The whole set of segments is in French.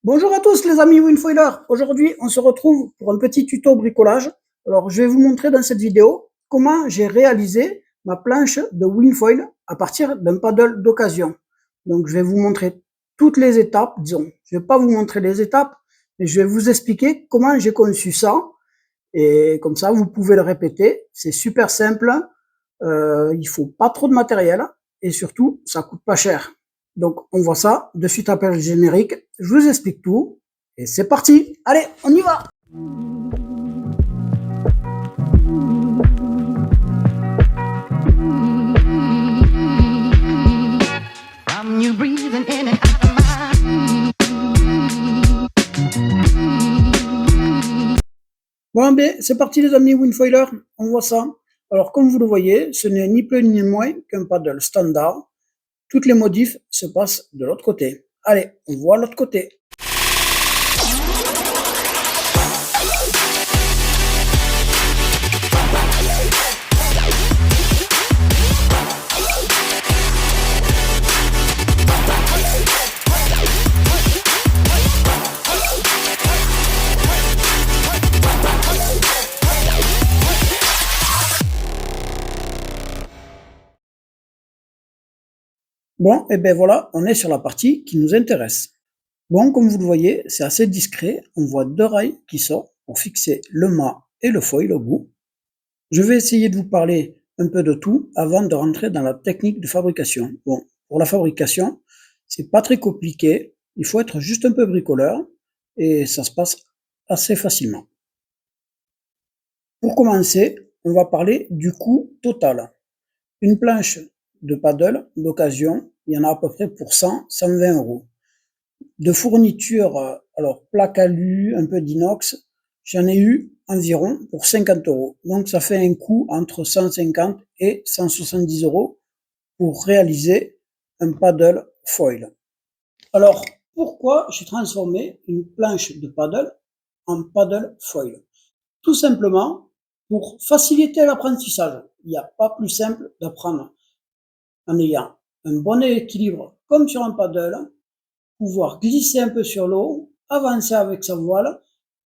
Bonjour à tous les amis Winfoiler. Aujourd'hui, on se retrouve pour un petit tuto bricolage. Alors, je vais vous montrer dans cette vidéo comment j'ai réalisé ma planche de Winfoil à partir d'un paddle d'occasion. Donc, je vais vous montrer toutes les étapes, disons. Je vais pas vous montrer les étapes, mais je vais vous expliquer comment j'ai conçu ça. Et comme ça, vous pouvez le répéter. C'est super simple. Il faut pas trop de matériel et surtout, ça coûte pas cher. Donc, on voit ça de suite après le générique. Je vous explique tout et c'est parti. Allez, on y va. Bon, ben, c'est parti les amis Winfoiler. On voit ça. Alors, comme vous le voyez, ce n'est ni plus ni moins qu'un paddle standard. Toutes les modifs se passent de l'autre côté. Allez, on voit l'autre côté. Bon, et ben voilà, on est sur la partie qui nous intéresse. Bon, comme vous le voyez, c'est assez discret. On voit deux rails qui sortent pour fixer le mât et le foil au bout. Je vais essayer de vous parler un peu de tout avant de rentrer dans la technique de fabrication. Bon, pour la fabrication, c'est pas très compliqué. Il faut être juste un peu bricoleur et ça se passe assez facilement. Pour commencer, on va parler du coût total. Une planche de paddle d'occasion, il y en a à peu près pour 100-120 euros. De fourniture, alors plaque alu, un peu d'inox, j'en ai eu environ pour 50 euros. Donc ça fait un coût entre 150 et 170 euros pour réaliser un paddle foil. Alors pourquoi j'ai transformé une planche de paddle en paddle foil? Tout simplement pour faciliter l'apprentissage. Il n'y a pas plus simple d'apprendre en ayant un bon équilibre comme sur un paddle, pouvoir glisser un peu sur l'eau, avancer avec sa voile,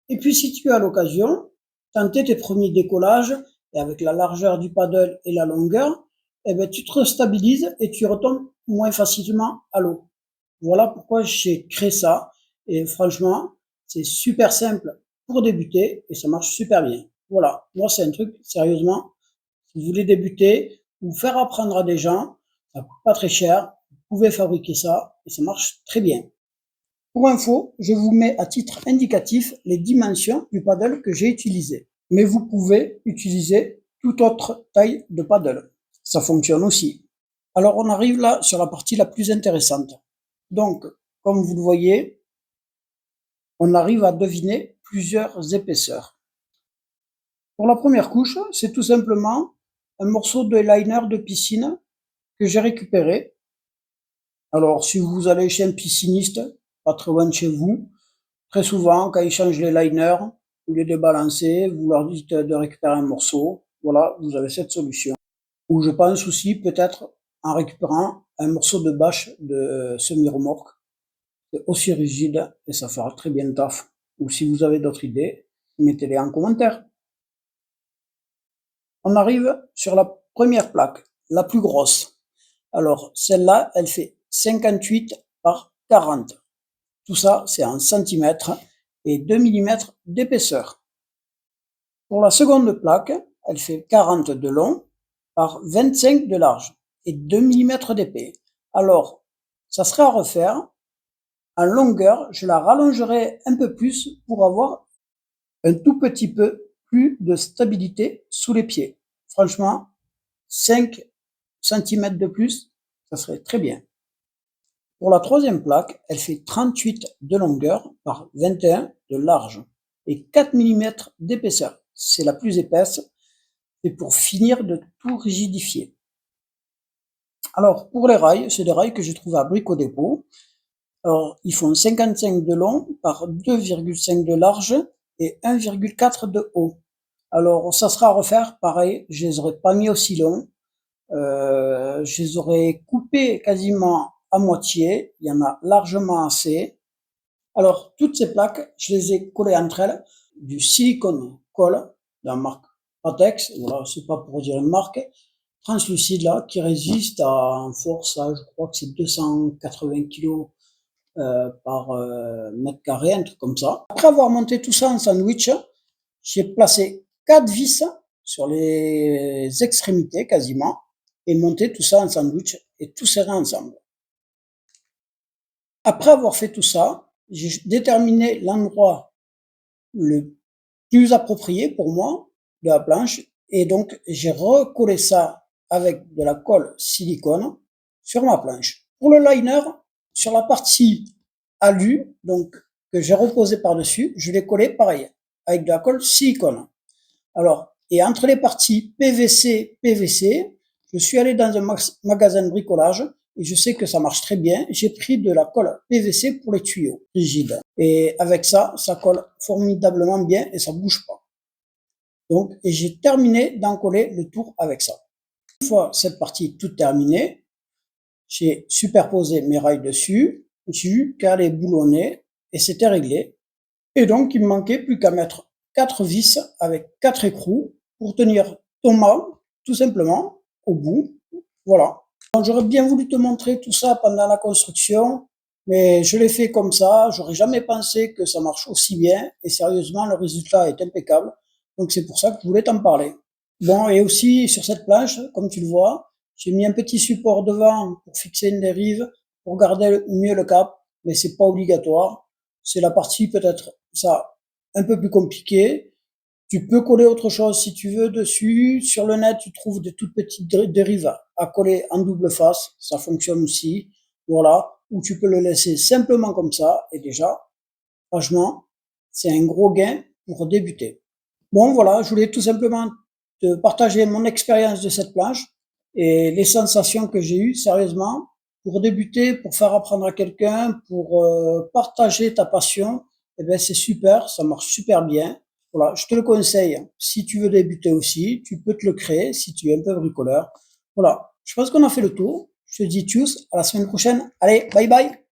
et puis si tu as l'occasion, tenter tes premiers décollages, et avec la largeur du paddle et la longueur, eh ben, tu te restabilises et tu retombes moins facilement à l'eau. Voilà pourquoi j'ai créé ça, et franchement, c'est super simple pour débuter, et ça marche super bien. Voilà, moi c'est un truc, sérieusement, si vous voulez débuter, ou faire apprendre à des gens, ça coûte pas très cher, vous pouvez fabriquer ça, et ça marche très bien. Pour info, je vous mets à titre indicatif les dimensions du paddle que j'ai utilisé. Mais vous pouvez utiliser toute autre taille de paddle. Ça fonctionne aussi. Alors on arrive là sur la partie la plus intéressante. Donc, comme vous le voyez, on arrive à deviner plusieurs épaisseurs. Pour la première couche, c'est tout simplement un morceau de liner de piscine que j'ai récupéré. Alors, si vous allez chez un pisciniste, pas très loin de chez vous, très souvent, quand ils changent les liners, vous les débalancez, vous leur dites de récupérer un morceau. Voilà, vous avez cette solution. Ou je pense aussi peut-être en récupérant un morceau de bâche de semi-remorque. C'est aussi rigide et ça fera très bien le taf. Ou si vous avez d'autres idées, mettez-les en commentaire. On arrive sur la première plaque, la plus grosse. Alors, celle-là, elle fait 58 par 40. Tout ça, c'est en centimètres et 2 mm d'épaisseur. Pour la seconde plaque, elle fait 40 de long par 25 de large et 2 mm d'épais. Alors, ça serait à refaire. En longueur, je la rallongerai un peu plus pour avoir un tout petit peu plus de stabilité sous les pieds. Franchement, 5 cm de plus, ça serait très bien. Pour la troisième plaque, elle fait 38 de longueur par 21 de large et 4 mm d'épaisseur. C'est la plus épaisse et pour finir de tout rigidifier. Alors, pour les rails, c'est des rails que j'ai trouvés à Brico Dépôt. Alors, ils font 55 de long par 2,5 de large et 1,4 de haut. Alors, ça sera à refaire, pareil, je les aurais pas mis aussi longs. Je les aurais coupés quasiment à moitié. Il y en a largement assez. Alors, toutes ces plaques, je les ai collées entre elles, du silicone colle, de la marque Patex, voilà, c'est pas pour dire une marque, translucide là, qui résiste à, en force, à, je crois que c'est 280 kg par mètre carré, un truc comme ça. Après avoir monté tout ça en sandwich, j'ai placé 4 vis sur les extrémités quasiment, et monté tout ça en sandwich et tout serré ensemble. Après avoir fait tout ça, j'ai déterminé l'endroit le plus approprié pour moi de la planche et donc j'ai recollé ça avec de la colle silicone sur ma planche. Pour le liner, sur la partie alu, donc que j'ai reposé par-dessus, je l'ai collé pareil avec de la colle silicone. Alors, et entre les parties PVC, PVC, je suis allé dans un magasin de bricolage et je sais que ça marche très bien. J'ai pris de la colle PVC pour les tuyaux rigides. Et avec ça, ça colle formidablement bien et ça bouge pas. Donc, et j'ai terminé d'encoller le tour avec ça. Une fois cette partie toute terminée, j'ai superposé mes rails dessus, j'ai eu qu'à les boulonner et c'était réglé. Et donc, il me manquait plus qu'à mettre 4 vis avec 4 écrous pour tenir ton mât, tout simplement, au bout. Voilà. Donc, j'aurais bien voulu te montrer tout ça pendant la construction, mais je l'ai fait comme ça. J'aurais jamais pensé que ça marche aussi bien. Et sérieusement, le résultat est impeccable. Donc, c'est pour ça que je voulais t'en parler. Bon, et aussi, sur cette planche, comme tu le vois, j'ai mis un petit support devant pour fixer une dérive, pour garder mieux le cap, mais c'est pas obligatoire. C'est la partie peut-être ça un peu plus compliquée. Tu peux coller autre chose si tu veux dessus. Sur le net, tu trouves de toutes petites dérives à coller en double face. Ça fonctionne aussi. Voilà. Ou tu peux le laisser simplement comme ça. Et déjà, franchement, c'est un gros gain pour débuter. Bon, voilà. Je voulais tout simplement te partager mon expérience de cette planche et les sensations que j'ai eues, sérieusement, pour débuter, pour faire apprendre à quelqu'un, pour partager ta passion. Eh ben, c'est super, ça marche super bien. Voilà, je te le conseille. Si tu veux débuter aussi, tu peux te le créer si tu es un peu bricoleur. Voilà, je pense qu'on a fait le tour. Je te dis tchuss, à la semaine prochaine. Allez, bye bye.